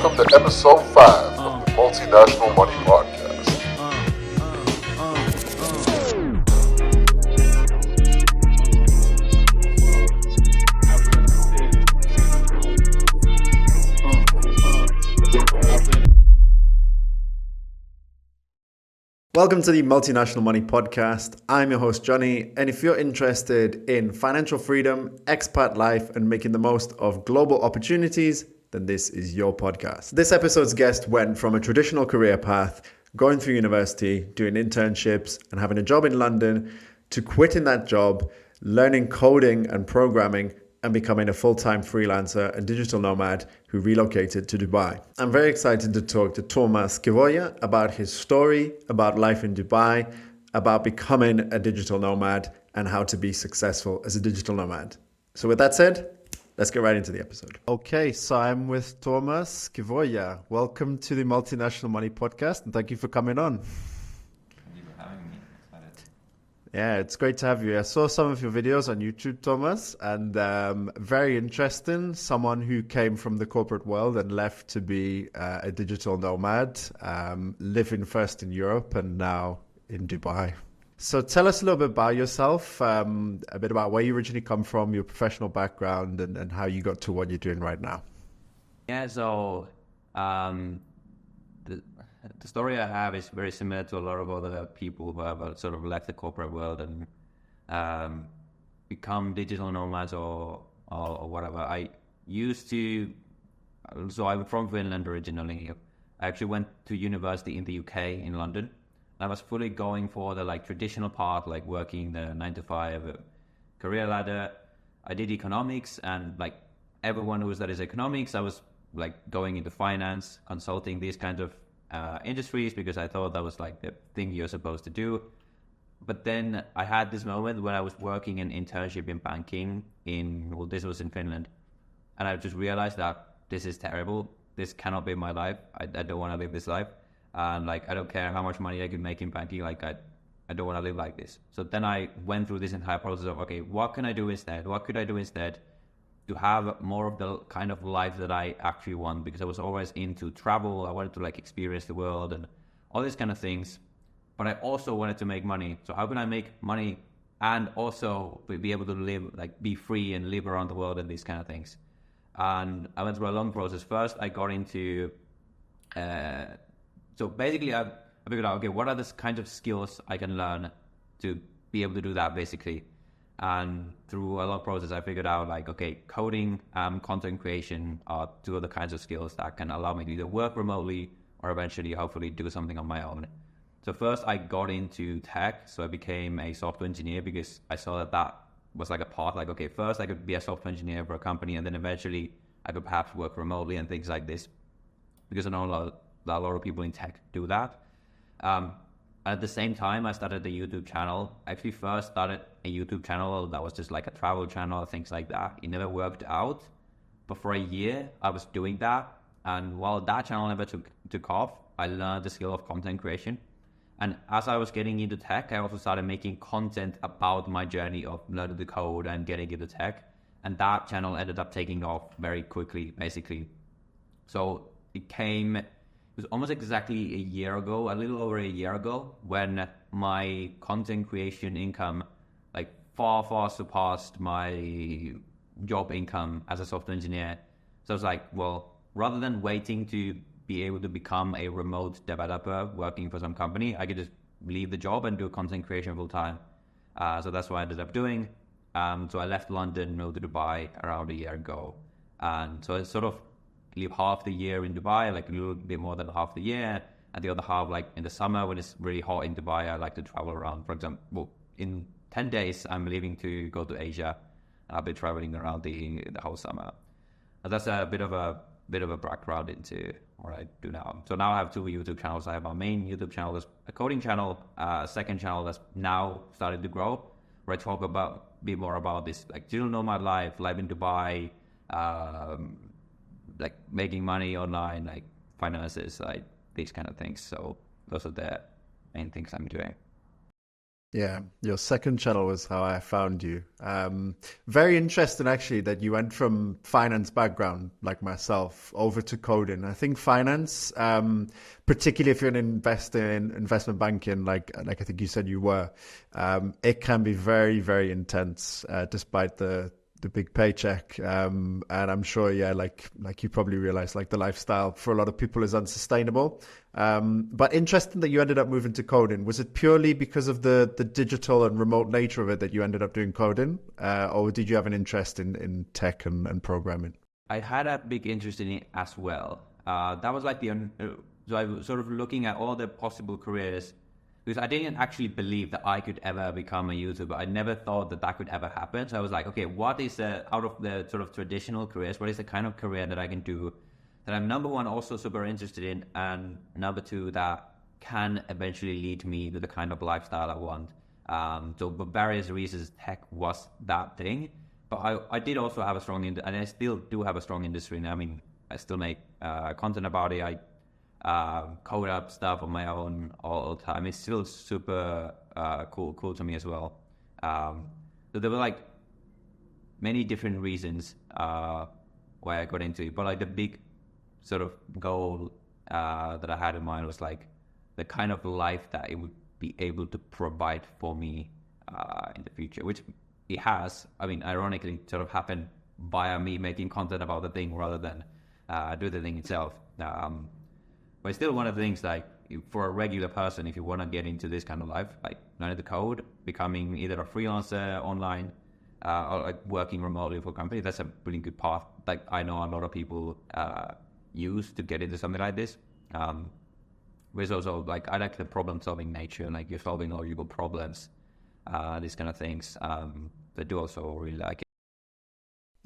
welcome to episode 5 of the Multinational Money Podcast. Welcome to the Multinational Money Podcast. I'm your host, Johnny, and if you're interested in financial freedom, expat life, and making the most of global opportunities, then this is your podcast. This episode's guest went from a traditional career path, going through university, doing internships, and having a job in London, to quitting that job, learning coding and programming, and becoming a full-time freelancer and digital nomad who relocated to Dubai. I'm very excited to talk to Tuomas Kivioja about his story, about life in Dubai, about becoming a digital nomad, and how to be successful as a digital nomad. So with that said, let's get right into the episode. Okay, so I'm with Tuomas Kivioja. Welcome to the Multinational Money Podcast, and thank you for coming on. Yeah, it's great to have you. I saw some of your videos on YouTube, Tuomas, and very interesting. Someone who came from the corporate world and left to be a digital nomad, living first in Europe and now in Dubai. So tell us a little bit about yourself, a bit about where you originally come from, your professional background, and how you got to what you're doing right now. Yeah, so the story I have is very similar to a lot of other people who have sort of left the corporate world and become digital nomads or whatever. I'm from Finland originally. I actually went to university in the UK in London. I was fully going for the traditional path, like working the 9 to 5 career ladder. I did economics, and like everyone who studies economics, I was like going into finance, consulting, these kinds of industries, because I thought that was like the thing you're supposed to do. But then I had this moment when I was working an internship in banking this was in Finland, and I just realized that this is terrible. This cannot be my life. I don't want to live this life, and I don't care how much money I could make in banking. I don't want to live like this. So then I went through this entire process of, okay, what can I do instead? What could I do instead to have more of the kind of life that I actually want? Because I was always into travel. I wanted to experience the world and all these kind of things, but I also wanted to make money. So how can I make money and also be able to live, be free and live around the world and these kind of things? And I went through a long process. First, I got into, so basically I figured out, okay, what are the kinds of skills I can learn to be able to do that basically? And through a long process, I figured out okay, coding, content creation are two of the kinds of skills that can allow me to either work remotely or eventually, hopefully, do something on my own. So first I got into tech. So I became a software engineer because I saw that was a path. Okay, first I could be a software engineer for a company, and then eventually I could perhaps work remotely and things like this, because I know a lot of people in tech do that. At the same time, I started a YouTube channel. I actually first started a YouTube channel that was just a travel channel, things like that. It never worked out. But for a year, I was doing that. And while that channel never took off, I learned the skill of content creation. And as I was getting into tech, I also started making content about my journey of learning the code and getting into tech. And that channel ended up taking off very quickly, basically. So it was almost exactly a year ago, a little over a year ago, when my content creation income far surpassed my job income as a software engineer. So I was well, rather than waiting to be able to become a remote developer working for some company, I could just leave the job and do content creation full time. So that's what I ended up doing. So I left London, moved to Dubai around a year ago. And so I sort of live half the year in Dubai, a little bit more than half the year, and the other half in the summer when it's really hot in Dubai, I like to travel around. For example, in 10 days I'm leaving to go to Asia. I'll be traveling around the whole summer. And that's a bit of a background into what I do now. So now I have 2 YouTube channels. I have my main YouTube channel, that's a coding channel, a second channel that's now started to grow, where I talk a bit more about this digital nomad life in Dubai, making money online, finances, these kind of things. So those are the main things I'm doing. Yeah, your second channel was how I found you. Very interesting, actually, that you went from finance background, like myself, over to coding. I think finance, particularly if you're an investor in investment banking, like I think you said you were, it can be very, very intense, despite the big paycheck. And I'm sure, yeah, like you probably realize, like the lifestyle for a lot of people is unsustainable. But interesting that you ended up moving to coding. Was it purely because of the digital and remote nature of it that you ended up doing coding? Or did you have an interest in tech and programming? I had a big interest in it as well. That was like so I was sort of looking at all the possible careers because I didn't actually believe that I could ever become a YouTuber. I never thought that that could ever happen. So I was like, okay, what is out of the sort of traditional careers, what is the kind of career that I can do that I'm number one also super interested in, and number two that can eventually lead me to the kind of lifestyle I want. So for various reasons, tech was that thing. But I did also have a strong, and I still do have a strong industry. And I mean, I still make content about it. I code up stuff on my own all the time. It's still super cool to me as well. So there were like many different reasons why I got into it. But like the big sort of goal that I had in mind was like the kind of life that it would be able to provide for me in the future, which it has. I mean, ironically, sort of happened via me making content about the thing rather than do the thing itself. But it's still one of the things, like, for a regular person, if you want to get into this kind of life, like learning the code, becoming either a freelancer online, or like working remotely for a company, that's a really good path. Like I know a lot of people use to get into something like this. But it's also like, I like the problem solving nature, and like you're solving logical problems, these kind of things. I do also really like it.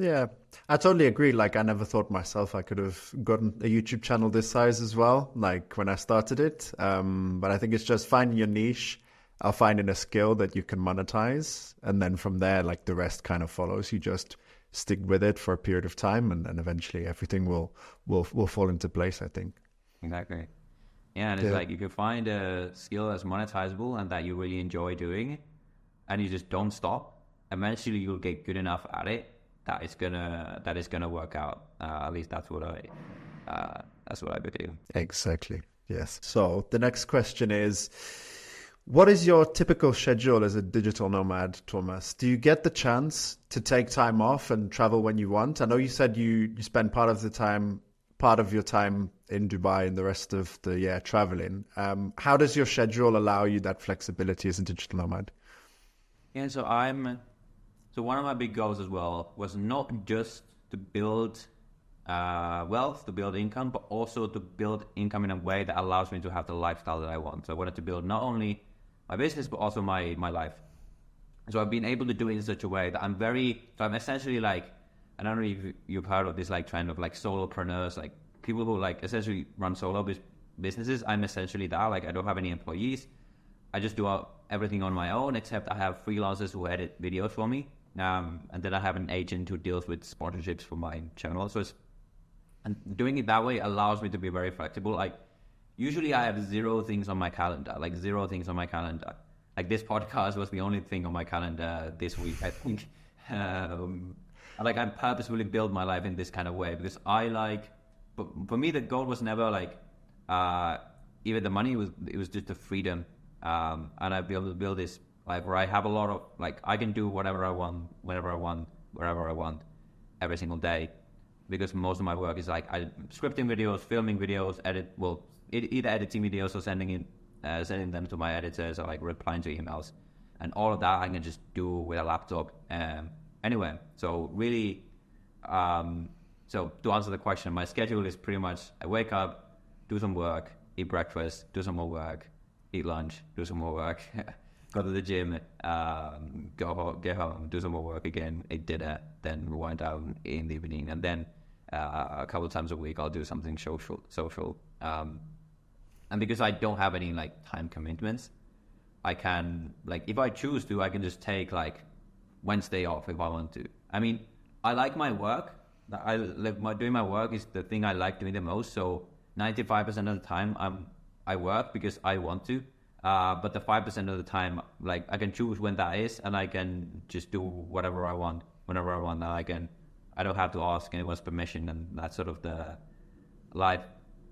Yeah, I totally agree. Like, I never thought myself I could have gotten a YouTube channel this size as well, like when I started it. But I think it's just finding your niche, or finding a skill that you can monetize. And then from there, like the rest kind of follows. You just stick with it for a period of time, and eventually everything will fall into place, I think. Exactly. Yeah, and it's like if you find a skill that's monetizable and that you really enjoy doing, and you just don't stop, eventually you'll get good enough at it that it's gonna work out. At least that's what I believe. Exactly. Yes. So the next question is, what is your typical schedule as a digital nomad, Tuomas? Do you get the chance to take time off and travel when you want? I know you said you spend part of your time in Dubai and the rest of the year traveling. How does your schedule allow you that flexibility as a digital nomad? Yeah, so one of my big goals as well was not just to build wealth, to build income, but also to build income in a way that allows me to have the lifestyle that I want. So I wanted to build not only my business, but also my life. So I've been able to do it in such a way that I'm essentially like, I don't know if you've heard of this like trend of like solopreneurs, like people who like essentially run solo businesses. I'm essentially that. Like I don't have any employees. I just do everything on my own, except I have freelancers who edit videos for me. And then I have an agent who deals with sponsorships for my channel. And doing it that way allows me to be very flexible. Like usually I have zero things on my calendar. Like this podcast was the only thing on my calendar this week, I think. Like I purposefully build my life in this kind of way because but for me the goal was never like even the money. It was just the freedom, and I'd be able to build this life where I have a lot of like I can do whatever I want, whenever I want, wherever I want, every single day, because most of my work is like scripting videos, filming videos, either editing videos or sending them to my editors or like replying to emails, and all of that I can just do with a laptop. Anyway, so really, so to answer the question, my schedule is pretty much I wake up, do some work, eat breakfast, do some more work, eat lunch, do some more work, go to the gym, get home, do some more work again, eat dinner, then wind down in the evening, and then a couple of times a week I'll do something social. And because I don't have any like time commitments, I can like if I choose to, I can just take like Wednesday off if I want to. I mean, I like my work. Doing my work is the thing I like doing the most. So 95% of the time I work because I want to, But the 5% of the time, like I can choose when that is, and I can just do whatever I want, whenever I want. I don't have to ask anyone's permission, and that's sort of the life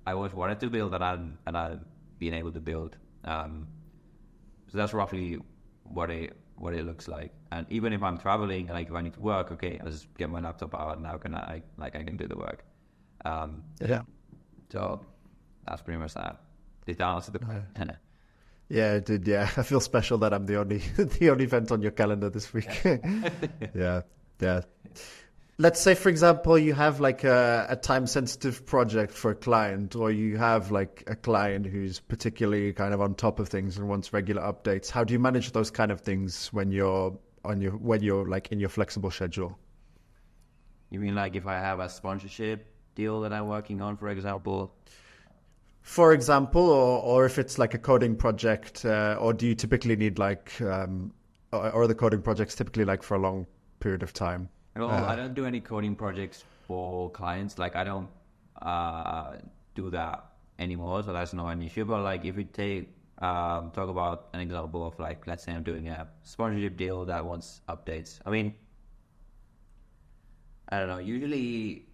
I always wanted to build, and I've been able to build. So that's roughly what it looks like. And even if I'm traveling, like if I need to work, okay, I just get my laptop out, and now I can do the work. Yeah. So that's pretty much that. Did that answer the question? Yeah, it did. Yeah, I feel special that I'm the only event on your calendar this week. Yeah. Let's say, for example, you have like a time-sensitive project for a client, or you have like a client who's particularly kind of on top of things and wants regular updates. How do you manage those kind of things when you're like in your flexible schedule? You mean like if I have a sponsorship deal that I'm working on, for example? For example, or if it's like a coding project, or do you typically need like, or the coding projects typically like for a long period of time? Well, I don't do any coding projects for clients. Like I don't do that anymore, so that's not an issue. But like if we talk about an example of like, let's say I'm doing a sponsorship deal that wants updates. I mean, I don't know, usually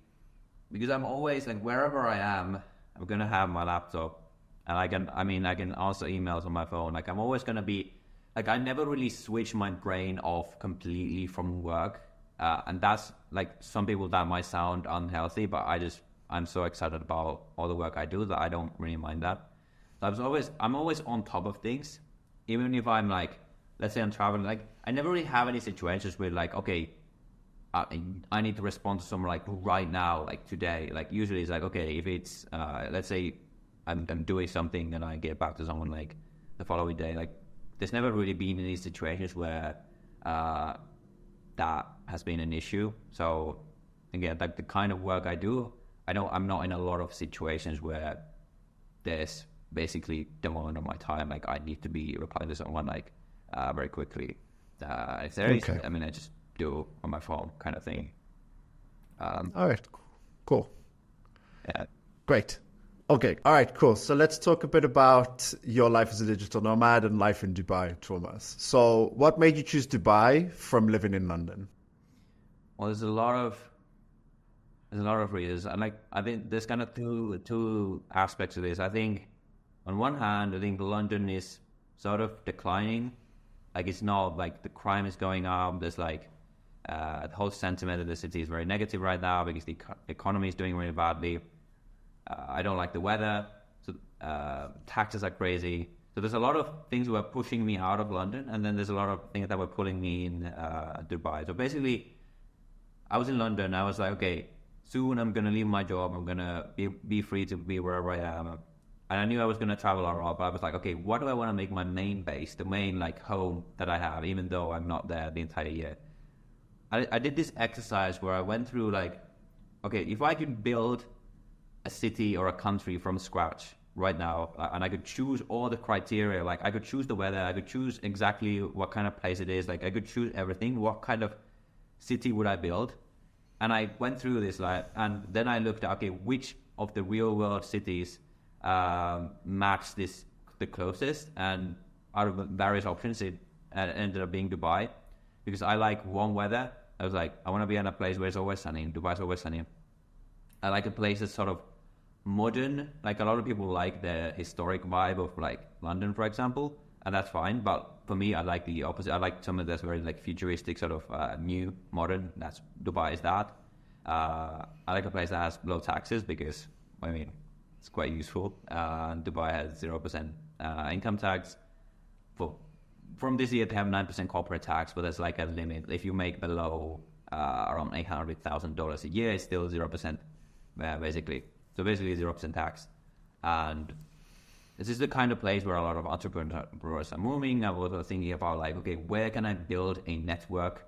because I'm always like wherever I am, I'm gonna have my laptop, and I can answer emails on my phone. Like I'm always gonna be like, I never really switch my brain off completely from work. And that's like, some people that might sound unhealthy, but I'm so excited about all the work I do that I don't really mind that. So I'm always on top of things, even if I'm like, let's say I'm traveling. Like I never really have any situations where like, okay, I need to respond to someone like right now, like today. Like usually it's like, okay, if it's let's say I'm doing something and I get back to someone like the following day. Like there's never really been any situations where that has been an issue. So again, like the kind of work I do, I know I'm not in a lot of situations where there's basically demand on my time. Like I need to be replying to someone like very quickly. If there is, I mean, I just do on my phone kind of thing. All right, cool. Yeah. Great. Okay. All right, cool. So let's talk a bit about your life as a digital nomad and life in Dubai, Tuomas. So what made you choose Dubai from living in London? Well, there's a lot of reasons. And like, I think there's kind of two aspects of this. I think on one hand, I think London is sort of declining. Like it's not like the crime is going up. There's like the whole sentiment of the city is very negative right now because the economy is doing really badly. I don't like the weather, so taxes are crazy. So there's a lot of things that were pushing me out of London, and then there's a lot of things that were pulling me in Dubai. So basically, I was in London. I was like, okay, soon I'm gonna leave my job. I'm gonna be free to be wherever I am. And I knew I was gonna travel a lot, but I was like, okay, what do I want to make my main base, the main like home that I have, even though I'm not there the entire year? I did this exercise where I went through like, okay, if I could build a city or a country from scratch right now, and I could choose all the criteria, like I could choose the weather, I could choose exactly what kind of place it is, like I could choose everything, what kind of city would I build? And I went through this, like, and then I looked at, okay, which of the real world cities match this the closest, and out of various options it ended up being Dubai, because I like warm weather. I was like, I want to be in a place where it's always sunny. Dubai's always sunny. I like a place that's sort of modern. Like a lot of people like the historic vibe of like London, for example, and that's fine. But for me, I like the opposite. I like something that's very like futuristic, sort of new, modern. That's Dubai is that. I like a place that has low taxes because, I mean, it's quite useful. Dubai has 0% income tax. From this year, they have 9% corporate tax, but there's like a limit. If you make below around $800,000 a year, it's still 0%, basically. So basically 0% tax. And this is the kind of place where a lot of entrepreneurs are moving. I was also thinking about like, okay, where can I build a network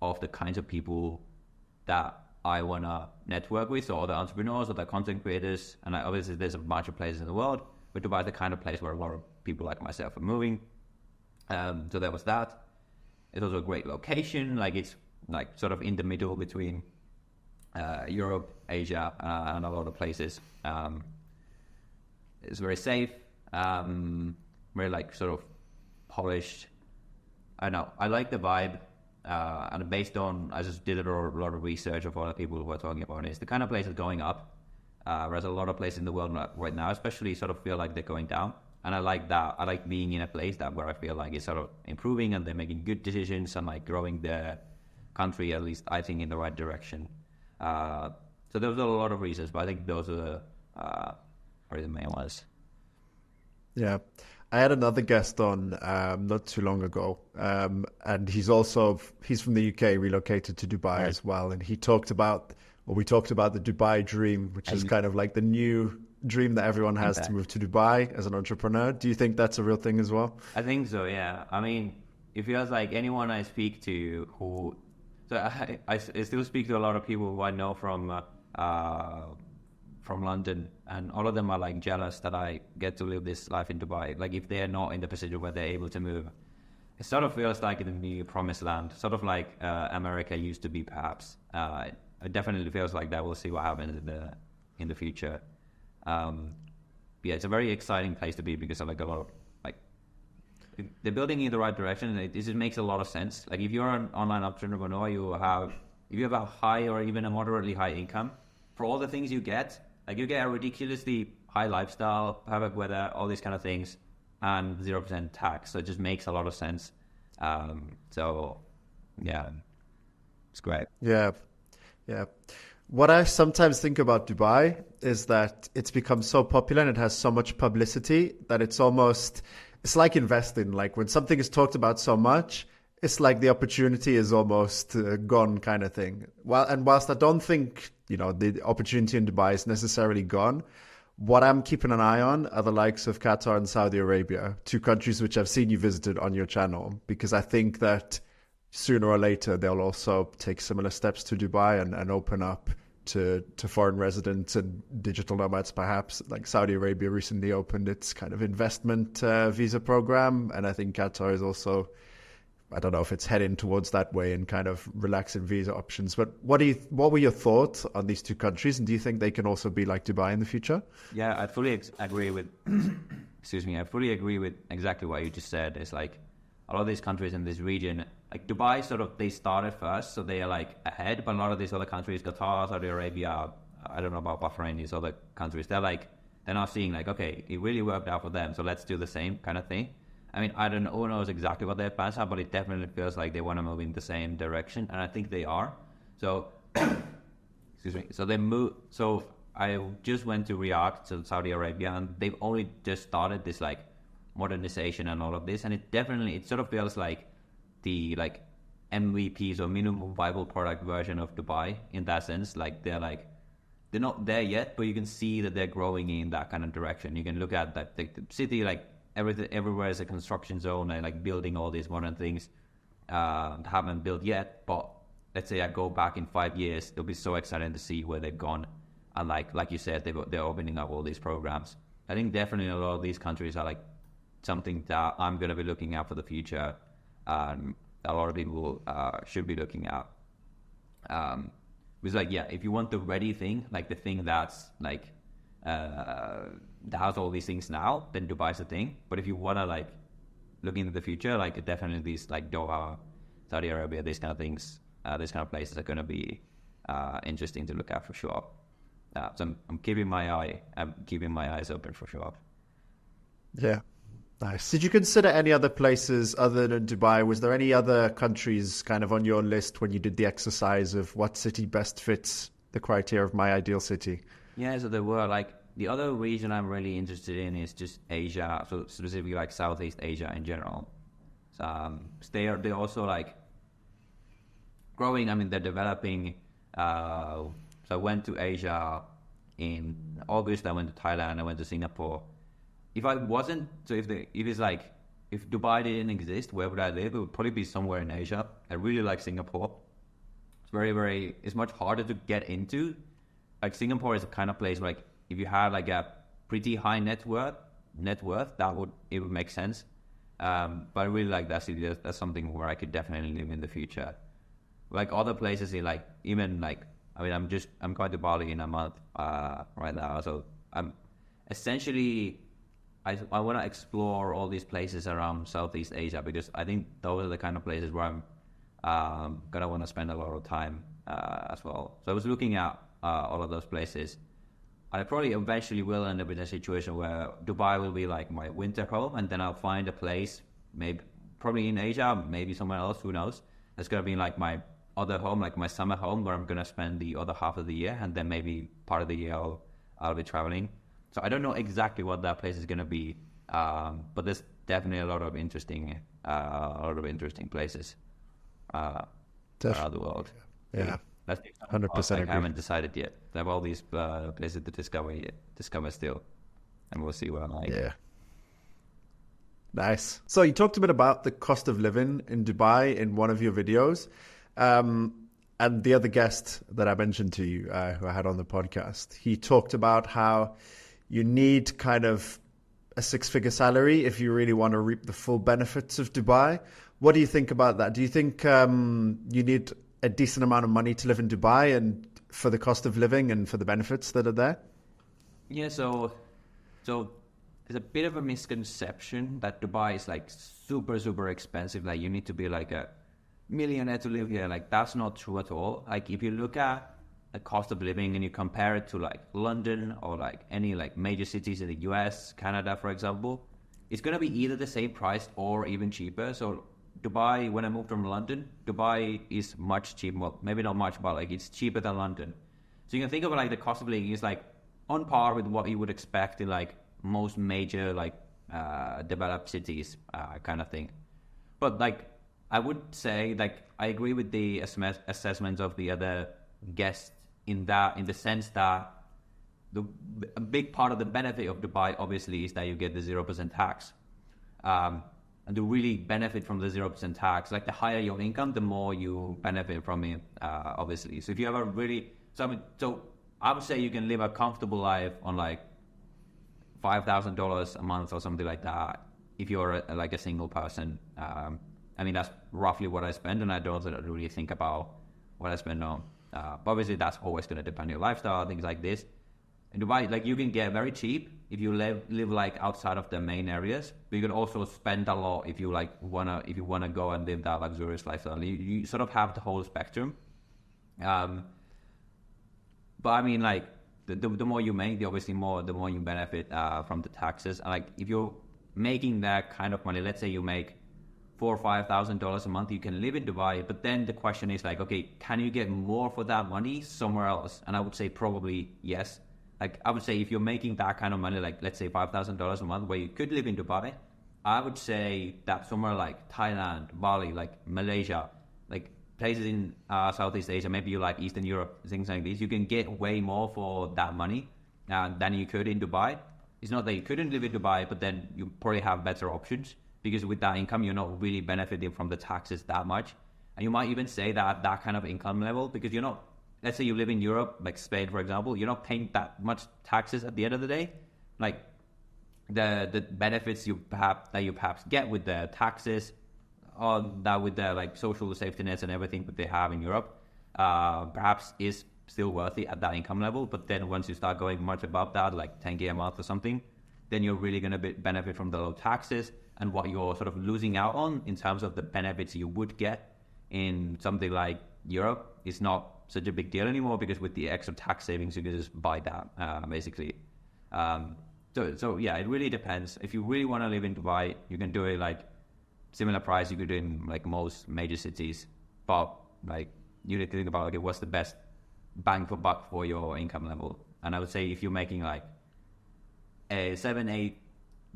of the kinds of people that I want to network with, or the entrepreneurs or the content creators. And obviously there's a bunch of places in the world, but Dubai is the kind of place where a lot of people like myself are moving. So there was that. It's also a great location. Like it's like sort of in the middle between Europe, Asia, and a lot of places. It's very safe. very like sort of polished. I know I like the vibe, and based on I just did a lot of research of other people who were talking about it. It's the kind of place that's going up, whereas a lot of places in the world right now, especially, sort of feel like they're going down. And I like that. I like being in a place that where I feel like it's sort of improving and they're making good decisions and like growing their country, at least I think, in the right direction. So those are a lot of reasons, but I think those are probably the main ones. Yeah. I had another guest on not too long ago, and he's from the UK, relocated to Dubai as well, and we talked about the Dubai dream, which is kind of like the new dream that everyone has to move to Dubai as an entrepreneur. Do you think that's a real thing as well? I think so, yeah. I mean, it feels like anyone I speak to I still speak to a lot of people who I know from London, and all of them are like jealous that I get to live this life in Dubai. Like if they're not in the position where they're able to move, it sort of feels like the new promised land, sort of like America used to be, perhaps. It definitely feels like that. We'll see what happens in the future. Yeah, it's a very exciting place to be because of like a lot of like they're building in the right direction, and it just makes a lot of sense. Like if you're an online entrepreneur, if you have a high or even a moderately high income, for all the things you get, like you get a ridiculously high lifestyle, perfect weather, all these kind of things, and 0% tax. So it just makes a lot of sense. So yeah, it's great. Yeah. What I sometimes think about Dubai is that it's become so popular and it has so much publicity that it's like investing. Like when something is talked about so much, it's like the opportunity is almost gone, kind of thing. Whilst I don't think, the opportunity in Dubai is necessarily gone, what I'm keeping an eye on are the likes of Qatar and Saudi Arabia, two countries which I've seen you visited on your channel, because I think that sooner or later they'll also take similar steps to Dubai and open up to foreign residents and digital nomads, perhaps. Like Saudi Arabia recently opened its kind of investment visa program, and I think Qatar is also, I don't know if it's heading towards that way and kind of relaxing visa options. But what were your thoughts on these two countries, and do you think they can also be like Dubai in the future? Yeah, I fully agree with excuse me, I fully agree with exactly what you just said. It's like a lot of these countries in this region, like Dubai, sort of, they started first, so they are like ahead. But a lot of these other countries, Qatar, Saudi Arabia, I don't know about Bahrain, these other countries, they're now seeing like, okay, it really worked out for them, so let's do the same kind of thing. I mean, I don't know who knows exactly what their plans are, but it definitely feels like they want to move in the same direction, and I think they are. So, excuse me. So I just went to Riyadh, to Saudi Arabia, and they've only just started this like modernization and all of this, and it sort of feels like the like MVPs or minimum viable product version of Dubai in that sense. Like they're not there yet, but you can see that they're growing in that kind of direction. You can look at that the city, like everywhere is a construction zone and like building all these modern things haven't built yet. But let's say I go back in 5 years, it'll be so exciting to see where they've gone. And like you said, they're opening up all these programs. I think definitely a lot of these countries are like something that I'm going to be looking at for the future. A lot of people should be looking at. Because like, yeah, if you want the ready thing, like the thing that's like that has all these things now, then Dubai's the thing. But if you want to like look into the future, like definitely these like Doha, Saudi Arabia, these kind of things, these kind of places are going to be interesting to look at for sure. So I'm keeping my eyes open for sure. Yeah. Nice. Did you consider any other places other than Dubai? Was there any other countries kind of on your list when you did the exercise of what city best fits the criteria of my ideal city? Yeah, so there were like the other region I'm really interested in is just Asia, so specifically like Southeast Asia in general. So they're also like growing. I mean, they're developing. So I went to Asia in August. I went to Thailand. I went to Singapore. If Dubai didn't exist, where would I live? It would probably be somewhere in Asia. I really like Singapore. It's it's much harder to get into. Like Singapore is the kind of place where like if you had like a pretty high net worth, it would make sense. But I really like that city. That's something where I could definitely live in the future. Like other places in like even like I'm going to Bali in a month right now. So I'm essentially I want to explore all these places around Southeast Asia, because I think those are the kind of places where I'm gonna want to spend a lot of time as well. So I was looking at all of those places. I probably eventually will end up in a situation where Dubai will be like my winter home, and then I'll find a place, maybe probably in Asia, maybe somewhere else, who knows. It's gonna be like my other home, like my summer home, where I'm gonna spend the other half of the year, and then maybe part of the year I'll be traveling. So I don't know exactly what that place is gonna be, but there's definitely a lot of interesting places around the world. Yeah. That's 100% I agree. haven't decided yet. There are all these places to discover still, and we'll see where I'm like. Yeah. Nice. So you talked a bit about the cost of living in Dubai in one of your videos. And the other guest that I mentioned to you, who I had on the podcast, he talked about how you need kind of a 6-figure salary if you really want to reap the full benefits of Dubai. What do you think about that? Do you think you need a decent amount of money to live in Dubai and for the cost of living and for the benefits that are there? Yeah, so there's a bit of a misconception that Dubai is like super, super expensive. Like you need to be like a millionaire to live here. Like that's not true at all. Like if you look at the cost of living and you compare it to like London or like any like major cities in the US, Canada, for example, it's going to be either the same price or even cheaper. So Dubai, when I moved from London, Dubai is much cheaper. Well, maybe not much, but like it's cheaper than London. So you can think of like the cost of living is like on par with what you would expect in like most major like developed cities kind of thing. But like I would say like I agree with the assessments of the other guests in the sense that a big part of the benefit of Dubai obviously is that you get the 0% tax. And to really benefit from the 0% tax, like the higher your income, the more you benefit from it, obviously. So if you have a really, so I would say you can live a comfortable life on like $5,000 a month or something like that if you're like a single person. I mean, that's roughly what I spend, and I don't really think about what I spend on. But obviously, that's always going to depend on your lifestyle, things like this. In Dubai, like you can get very cheap if you live like outside of the main areas, but you can also spend a lot if you wanna go and live that luxurious lifestyle. You sort of have the whole spectrum. But I mean, like the more you make, the more you benefit from the taxes. And like if you're making that kind of money, let's say you make $4,000 or $5,000 a month, you can live in Dubai. But then the question is like, okay, can you get more for that money somewhere else? And I would say probably yes. Like I would say if you're making that kind of money, like let's say $5,000 a month, where you could live in Dubai, I would say that somewhere like Thailand, Bali, like Malaysia, like places in Southeast Asia, maybe you like Eastern Europe, things like this, you can get way more for that money than you could in Dubai. It's not that you couldn't live in Dubai, but then you probably have better options, because with that income, you're not really benefiting from the taxes that much. And you might even say that that kind of income level, because you're not, let's say you live in Europe, like Spain, for example, you're not paying that much taxes at the end of the day. Like the benefits you perhaps get with the taxes, or that with the like social safety nets and everything that they have in Europe, perhaps is still worthy at that income level. But then once you start going much above that, like 10K a month or something, then you're really going to benefit from the low taxes, and what you're sort of losing out on in terms of the benefits you would get in something like Europe is not such a big deal anymore, because with the extra tax savings you can just buy that basically. So yeah, it really depends. If you really want to live in Dubai, you can do it like similar price you could do in like most major cities, but like you need to think about, okay, what's the best bang for buck for your income level? And I would say if you're making like a $7,000, $8,000,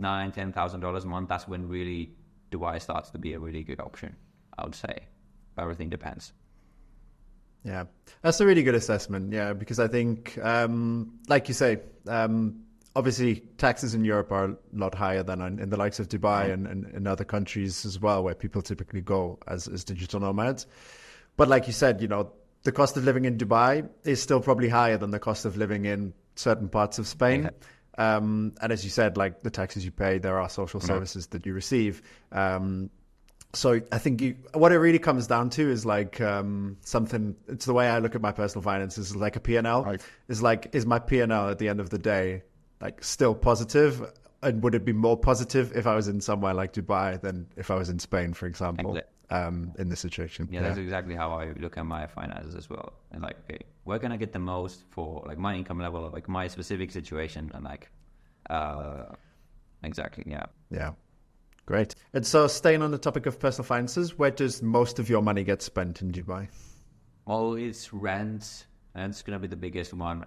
$9,000, $10,000 a month, that's when really Dubai starts to be a really good option, I would say. But everything depends. Yeah, that's a really good assessment. Yeah, because I think, like you say, obviously taxes in Europe are a lot higher than in the likes of Dubai and in other countries as well, where people typically go as digital nomads. But like you said, you know, the cost of living in Dubai is still probably higher than the cost of living in certain parts of Spain. Yeah. And as you said, like the taxes you pay, there are social services that you receive. So I think what it really comes down to is like something. It's the way I look at my personal finances, is like a P&L. Right. Is my P&L at the end of the day like still positive, And would it be more positive if I was in somewhere like Dubai than if I was in Spain, for example, in this situation? Yeah, that's exactly how I look at my finances as well. And like, okay, where can I get the most for like my income level, like my specific situation, and like, exactly, yeah. Yeah, great. And so, staying on the topic of personal finances, where does most of your money get spent in Dubai? Well, it's rent, and it's gonna be the biggest one.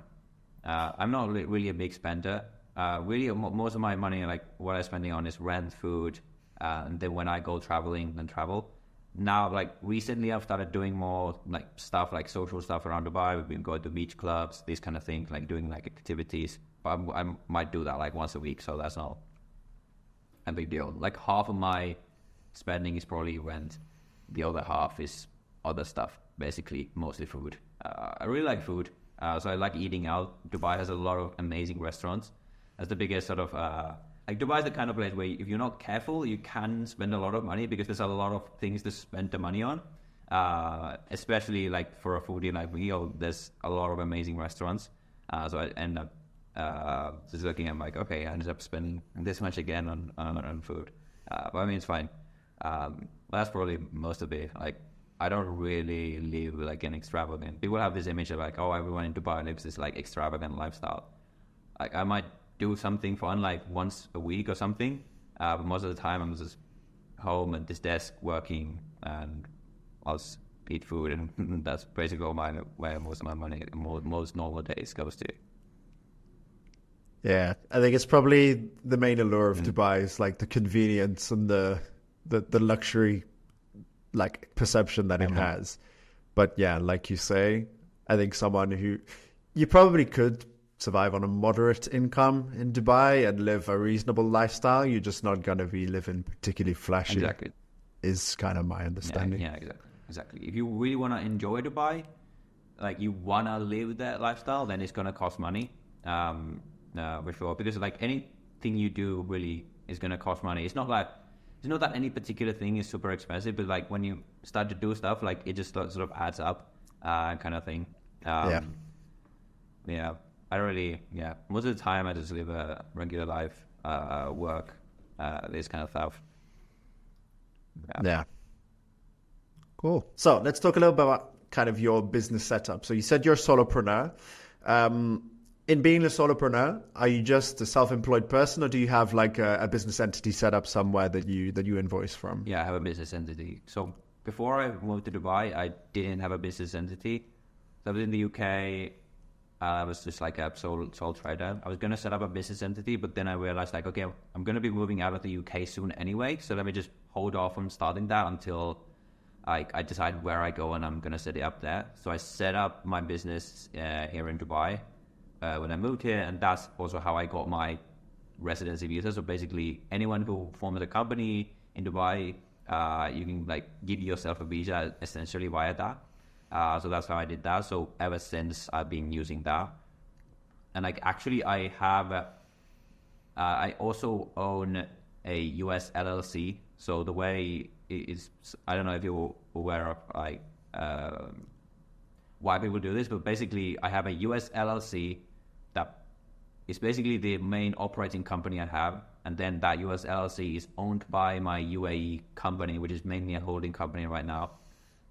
I'm not really a big spender. Really, most of my money, like what I'm spending on, is rent, food, and then when I go traveling, then travel. Now, like recently, I've started doing more like stuff, like social stuff around Dubai. We've been going to beach clubs, these kind of things, like doing like activities. But I might do that like once a week, so that's not a big deal. Like half of my spending is probably rent. The other half is other stuff, basically mostly food. I really like food, so I like eating out. Dubai has a lot of amazing restaurants. That's the biggest sort of, like Dubai is the kind of place where if you're not careful, you can spend a lot of money because there's a lot of things to spend the money on. Especially like for a foodie like me, there's a lot of amazing restaurants. So I end up just looking at like, okay, I ended up spending this much again on food. But I mean, it's fine. That's probably most of it. Like, I don't really live like an extravagant. People have this image of like, oh, everyone in Dubai lives this like extravagant lifestyle. Like, I might do something fun like once a week or something, but most of the time I'm just home at this desk working, and I'll just eat food, and that's basically where most of my money, most normal days goes to. Yeah, I think it's probably the main allure of Dubai is like the convenience and the luxury like perception that it has. But yeah, like you say, I think someone who you probably could survive on a moderate income in Dubai and live a reasonable lifestyle. You're just not going to be living particularly flashy. Exactly. Is kind of my understanding. Yeah, exactly. If you really want to enjoy Dubai, like you want to live that lifestyle, then it's going to cost money. For sure. Because like anything you do really is going to cost money. It's not that any particular thing is super expensive, but like when you start to do stuff, like it just sort of adds up, kind of thing. Yeah. Most of the time I just live a regular life, work, this kind of stuff. Yeah. Cool. So let's talk a little bit about kind of your business setup. So you said you're a solopreneur. In being a solopreneur, are you just a self-employed person, or do you have like a business entity set up somewhere that you invoice from? Yeah, I have a business entity. So before I moved to Dubai, I didn't have a business entity. So I was in the UK. I was just like a sole trader. I was going to set up a business entity, but then I realized like, okay, I'm going to be moving out of the UK soon anyway. So let me just hold off on starting that until I decide where I go, and I'm going to set it up there. So I set up my business here in Dubai when I moved here, and that's also how I got my residency visa. So basically anyone who forms a company in Dubai, you can like give yourself a visa essentially via that. So that's how I did that. So ever since I've been using that. And like actually I have, I also own a US LLC. So the way it is, I don't know if you're aware of like why people do this, but basically I have a US LLC that is basically the main operating company I have. And then that US LLC is owned by my UAE company, which is mainly a holding company right now.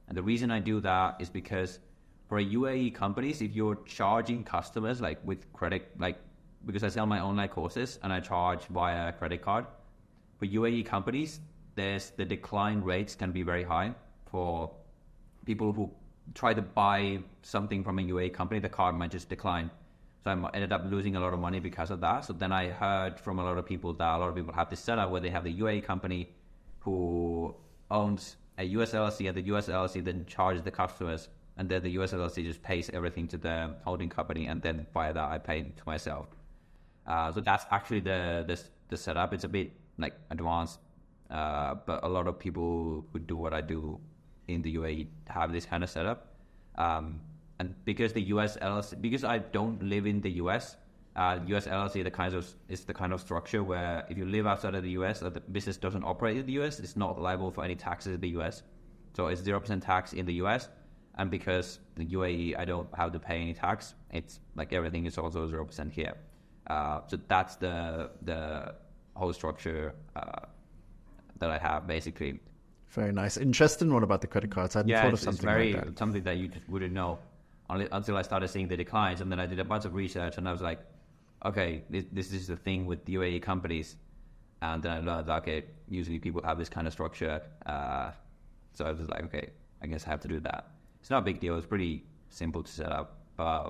And the reason I do that is because for a UAE companies, if you're charging customers like with credit, like because I sell my online courses and I charge via credit card, for UAE companies, the decline rates can be very high. For people who try to buy something from a UAE company, the card might just decline. So I ended up losing a lot of money because of that. So then I heard from a lot of people that a lot of people have this setup where they have the UAE company who owns a US LLC, and the US LLC then charges the customers, and then the US LLC just pays everything to the holding company, and then via that I pay to myself. So that's actually the setup. It's a bit like advanced, but a lot of people who do what I do in the UAE have this kind of setup. And because the US LLC, because I don't live in the US, US LLC is the kind of structure where if you live outside of the US or the business doesn't operate in the US, it's not liable for any taxes in the US. So it's 0% tax in the US. And because the UAE, I don't have to pay any tax, it's like everything is also 0% here. So that's the whole structure that I have basically. Very nice. Interesting one about the credit cards. I hadn't thought of something like that. Something that you just wouldn't know until I started seeing the declines, and then I did a bunch of research, and I was like, okay, this is the thing with UAE companies, and then I learned that, okay, usually people have this kind of structure, so I was like, okay, I guess I have to do that. It's not a big deal. It's pretty simple to set up,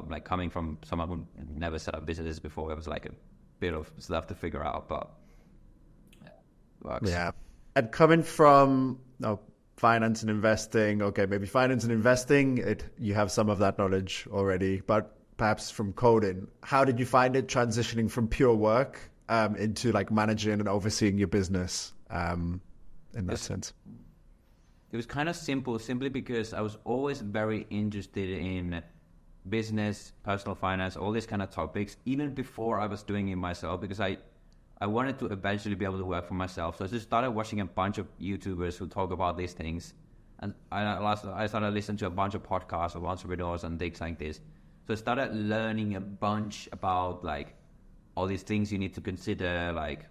like coming from someone who never set up businesses before, it was like a bit of stuff to figure out, but it works. Yeah. And coming from finance and investing, okay, maybe finance and investing, you have some of that knowledge already, but perhaps from coding, how did you find it transitioning from pure work into like managing and overseeing your business in that sense? It was kind of simple, simply because I was always very interested in business, personal finance, all these kind of topics, even before I was doing it myself, because I wanted to eventually be able to work for myself. So I just started watching a bunch of YouTubers who talk about these things. And I started listening to a bunch of podcasts of entrepreneurs and things like this. So I started learning a bunch about like all these things you need to consider, like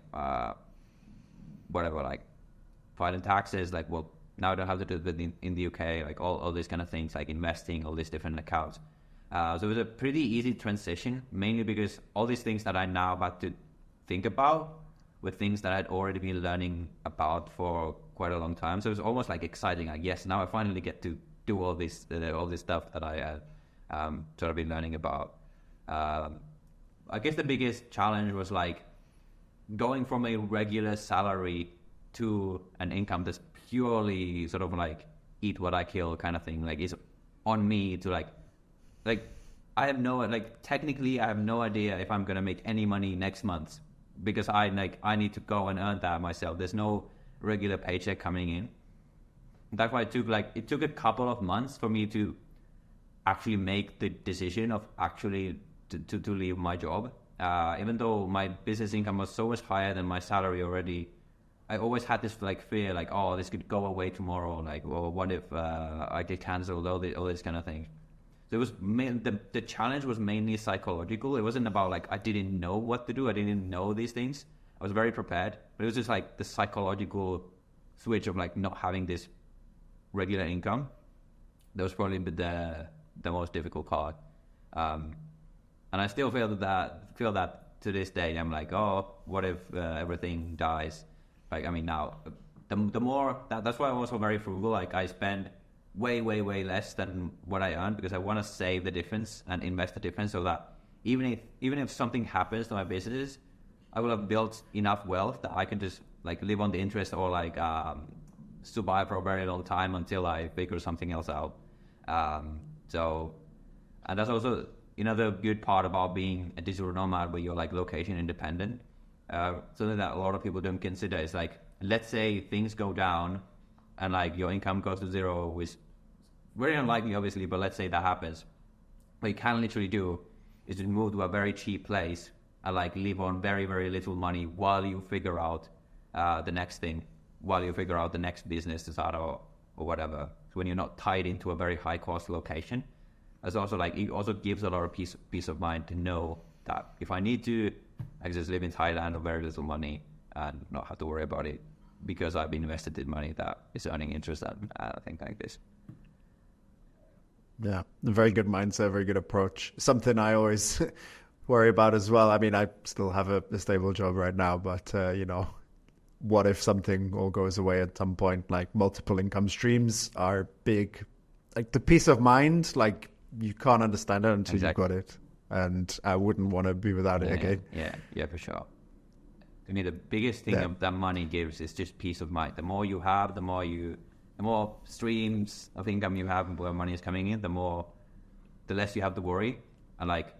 like filing taxes, like, well, now I don't have to do it in the UK, like all these kind of things, like investing, all these different accounts. So it was a pretty easy transition, mainly because all these things that I now had to think about were things that I'd already been learning about for quite a long time. So it was almost like exciting, like, yes, now I finally get to do all this stuff that I had sort of been learning about. I guess the biggest challenge was like going from a regular salary to an income that's purely sort of like eat what I kill kind of thing. Like, it's on me to like I have technically I have no idea if I'm gonna make any money next month, because I need to go and earn that myself. There's no regular paycheck coming in. That's why it took a couple of months for me to actually make the decision of actually to leave my job. Even though my business income was so much higher than my salary already, I always had this like fear, like, oh, this could go away tomorrow. Like, well, what if I get cancelled? All this kind of thing. So it was the challenge was mainly psychological. It wasn't about like I didn't know what to do. I didn't know these things. I was very prepared, but it was just like the psychological switch of like not having this regular income. That was probably the most difficult part. And I still feel that to this day. I'm like, oh, what if everything dies? Like, I mean, now the more that's why I'm also very frugal. Like, I spend way less than what I earn, because I want to save the difference and invest the difference, so that even if something happens to my business, I will have built enough wealth that I can just like live on the interest, or like survive for a very long time until I figure something else out. So, and that's also another good part about being a digital nomad, where you're like location independent. Something that a lot of people don't consider is like, let's say things go down and like your income goes to zero, which very unlikely obviously, but let's say that happens. What you can literally do is to move to a very cheap place and like live on very little money while you figure out the next thing, while you figure out the next business to start or whatever. So when you're not tied into a very high cost location, it's also like, it also gives a lot of peace of mind to know that if I need to, I can just live in Thailand with very little money and not have to worry about it, because I've invested in money that is earning interest and things like this. Yeah, a very good mindset, very good approach. Something I always worry about as well. I mean, I still have a stable job right now, but what if something all goes away at some point? Like, multiple income streams are big. Like, the peace of mind, like, you can't understand it until you've got it. And I wouldn't want to be without it again. Yeah, for sure. To me, the biggest thing that money gives is just peace of mind. The more you have, the more streams of income you have where money is coming in, the less you have to worry. And like,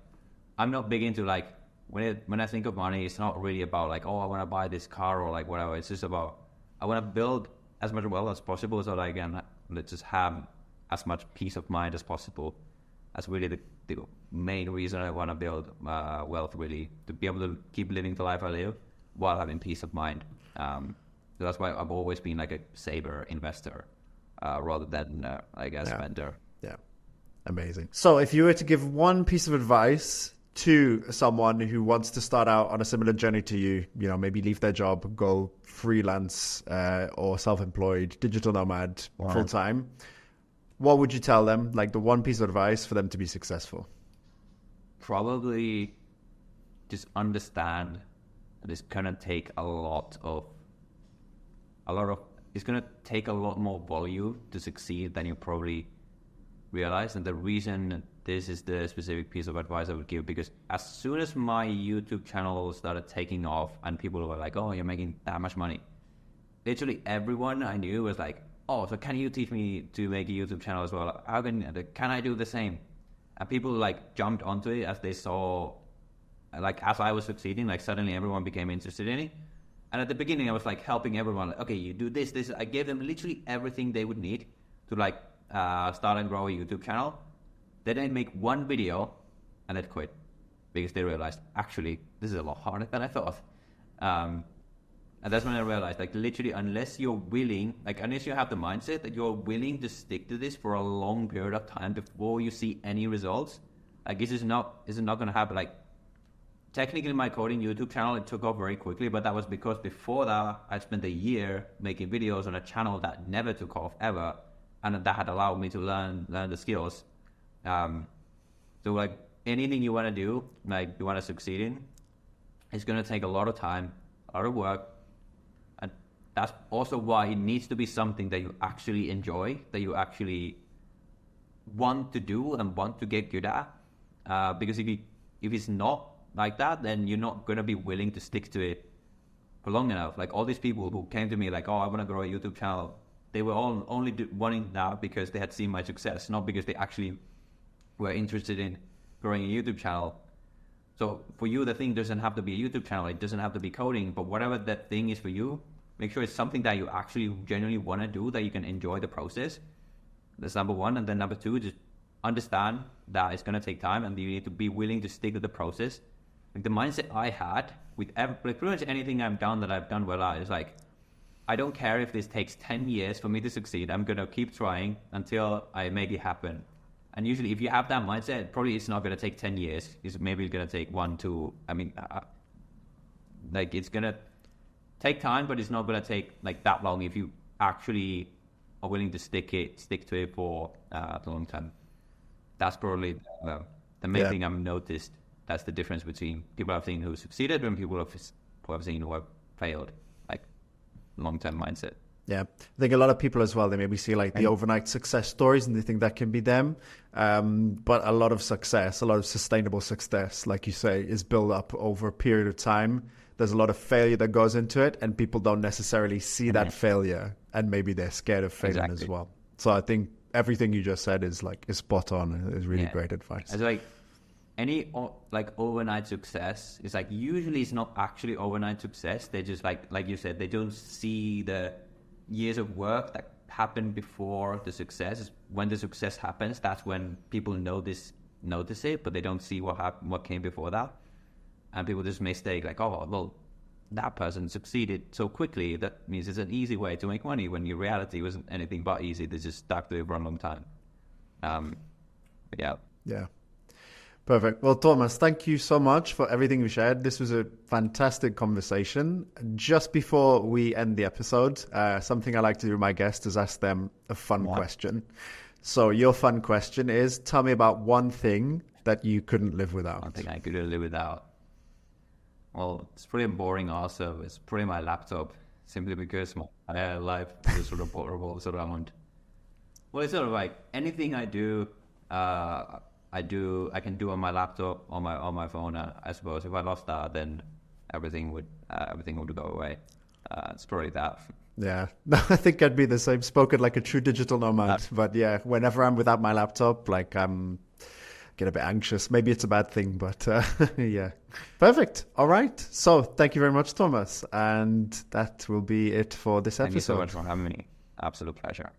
I'm not big into like, when I think of money, it's not really about like, oh, I want to buy this car or like whatever. It's just about, I want to build as much wealth as possible so that I can just have as much peace of mind as possible. That's really the main reason I want to build wealth, really, to be able to keep living the life I live while having peace of mind. So that's why I've always been like a saver investor rather than I guess spender. Yeah, amazing. So if you were to give one piece of advice to someone who wants to start out on a similar journey to you, maybe leave their job, go freelance or self-employed, digital nomad, full time, what would you tell them? Like the one piece of advice for them to be successful? Probably just understand that it's going to take it's going to take a lot more volume to succeed than you probably realize. And the reason this is the specific piece of advice I would give, because as soon as my YouTube channel started taking off and people were like, oh, you're making that much money, literally everyone I knew was like, oh, so can you teach me to make a YouTube channel as well? Can I do the same? And people like jumped onto it as they saw, like as I was succeeding, like suddenly everyone became interested in it. And at the beginning, I was like helping everyone. Like, okay, you do this. I gave them literally everything they would need to like start and grow a YouTube channel. Then they'd make one video and they'd quit because they realized, actually, this is a lot harder than I thought. And that's when I realized, like literally, unless you're willing, like unless you have the mindset that you're willing to stick to this for a long period of time before you see any results, like this is not going to happen. Like, technically, my coding YouTube channel, it took off very quickly, but that was because before that, I spent a year making videos on a channel that never took off ever, and that had allowed me to learn the skills. So like anything you want to do, like you want to succeed in, it's going to take a lot of time, a lot of work, and that's also why it needs to be something that you actually enjoy, that you actually want to do and want to get good at. Because if it's not like that, then you're not going to be willing to stick to it for long enough. Like all these people who came to me like, oh, I want to grow a YouTube channel, they were all only wanting that because they had seen my success, not because they actually were interested in growing a YouTube channel. So for you, the thing doesn't have to be a YouTube channel, it doesn't have to be coding, but whatever that thing is for you, make sure it's something that you actually genuinely want to do, that you can enjoy the process. That's number one. And then number two, just understand that it's going to take time and you need to be willing to stick to the process. Like the mindset I had with pretty much anything I've done well at is like, I don't care if this takes 10 years for me to succeed. I'm going to keep trying until I make it happen. And usually if you have that mindset, probably it's not going to take 10 years. It's maybe going to take 1, 2. I mean, like it's going to take time, but it's not going to take like that long if you actually are willing to stick to it for a long time. That's probably the main thing I've noticed. That's the difference between people I've seen who succeeded and people who I've seen who have failed, like long-term mindset. Yeah, I think a lot of people as well, they maybe see like the overnight success stories and they think that can be them. But a lot of success, a lot of sustainable success, like you say, is built up over a period of time. There's a lot of failure that goes into it and people don't necessarily see that failure and maybe they're scared of failing as well. So I think everything you just said is spot on. It's really great advice. It's like any like overnight success is like usually it's not actually overnight success. They just like you said, they don't see the years of work that happened before the success. When the success happens, that's when people notice it, but they don't see what came before that. And people just mistake like, oh well, that person succeeded so quickly, that means it's an easy way to make money, when in reality it wasn't anything but easy. They just stuck to it for a long time. Yeah. Perfect. Well, Tuomas, thank you so much for everything you shared. This was a fantastic conversation. Just before we end the episode, something I like to do with my guests is ask them a fun question. So your fun question is, tell me about one thing that you couldn't live without. One thing I couldn't live without. Well, it's pretty boring also. It's pretty my laptop, simply because my life is sort of revolves around. Well, it's sort of like anything I do, I can do on my laptop, on my phone. I suppose if I lost that, then everything would go away. It's probably that. Yeah, I think I'd be the same. Spoken like a true digital nomad. But yeah, whenever I'm without my laptop, like get a bit anxious. Maybe it's a bad thing, but yeah. Perfect. All right. So thank you very much, Tuomas, and that will be it for this episode. Thank you so much for having me. Absolute pleasure.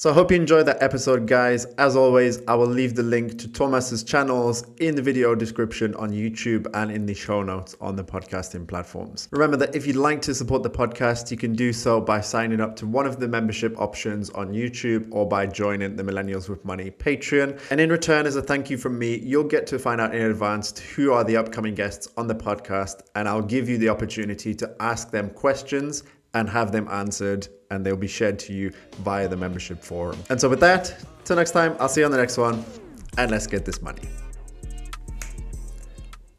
So I hope you enjoyed that episode, guys. As always, I will leave the link to Tuomas's channels in the video description on YouTube and in the show notes on the podcasting platforms. Remember that if you'd like to support the podcast, you can do so by signing up to one of the membership options on YouTube or by joining the Millennials with Money Patreon. And in return, as a thank you from me, you'll get to find out in advance who are the upcoming guests on the podcast, and I'll give you the opportunity to ask them questions and have them answered, and they'll be shared to you via the membership forum. And so with that, till next time, I'll see you on the next one, and let's get this money.